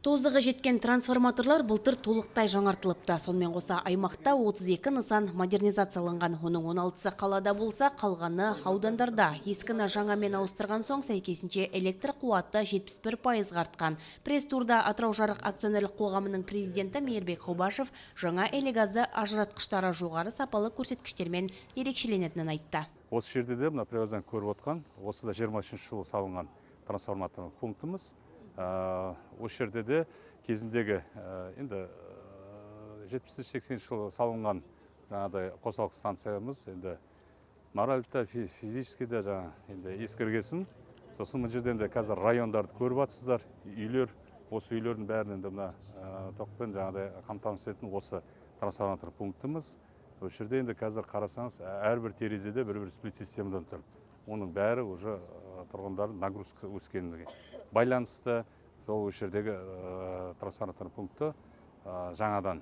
Тозығы жеткен трансформаторлар былтыр толықтай жаңартылыпты. Сонымен қоса аймақта 32 нысан модернизацияланған. Оның 16-сы қалада болса, қалғаны аудандарда. Ескіні жаңамен ауыстырған соң сәйкесінше электр қуаты 71% артқан. Пресс-турда Атырау жарық акционерлік қоғамының президенті Мейірбек Құбашев жаңа элегазды ажыратқыштары жоғары сапалы көрсеткіштермен ерекшеленетінін айтты. Осы жерде де мына привоздан көріп отқан, осы да 23 жылы салынған трансформаторлық пунктіміз. Осы жерде де кезіндегі енді 70-80 жылы салынған жаңағыдай қосалқы станциямыз енді моральді физически де енді ескіргесін. Сосын бұл жерден де қазір райондарды көріп атсыздар, үйлер, осы үйлердің бәрінен де мына тоқпен жаңағыдай қамтамасыз ететін осы трансформатор пунктіміз. Осы жерде енді қазір қарасаңыз әрбір терезеде бір сплит системадан тұр. Оның бәрі уже тұрғындардың нагрузка өскеніне байланысты сол осы жердегі трансформатор пункті жаңадан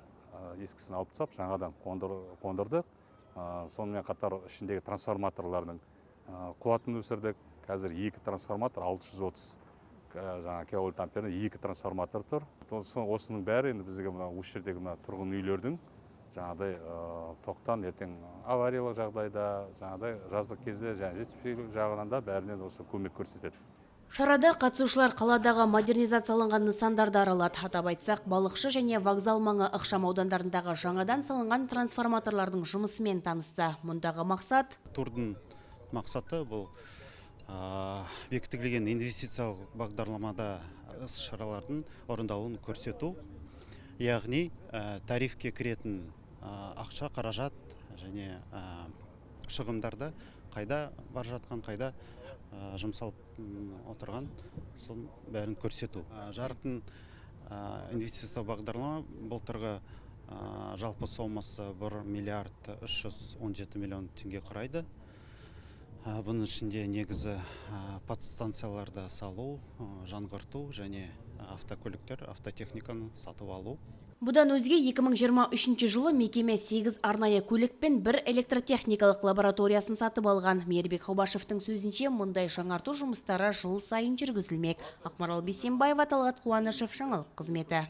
ескісін алып тастап, жаңадан қондырдық. Сонымен қатар ішіндегі трансформаторлардың қуатын өсірдік. Қазір 2 трансформатор 630 киловольт амперный 2 трансформатор тұр. Осының бәрі енді бізге осы жердегі тұрғын үйлердің жаңағыдай тоқтан ертең авариялық жағдайда, жаңағыдай жаздық кезде жетіспеушілік жағынан да бәрінен осы көмек көрсетеді. Шарада қатысушылар қаладағы модернизацияланған нысандарды аралады. Атап айтсақ, Балықшы және вокзал маңы ықшам аудандарындағы жаңадан салынған трансформаторлардың жұмысымен танысты. Мұндағы мақсат? Турдың мақсаты бұл бекітілген инвестициялық бағдарламада іс-шаралардың орындалуын көрсету. Яғни тарифке кіретін ақша, қаражат және шығындарды қайда бар жатқан, қайда жұмсалып отырған, соның бәрін көрсету. Жарықтың инвестициялық бағдарлама былтырғы жалпы сомасы 1 миллиард 317 миллион теңге құрайды. Бұның ішінде негізі подстанцияларды салу, жаңғырту және автокөліктер, автотехниканы сатып алу. Бұдан өзге 2023 жылы мекеме 8 арнайы көлік пен 1 электротехникалық лабораториясын сатып алған. Мейірбек Құбашевтың сөзінше мұндай жаңарту жұмыстары жыл сайын жүргізілмек. Ақмарал Бейсенбаева, Талғат Қуанышев, жаңалық қызметі.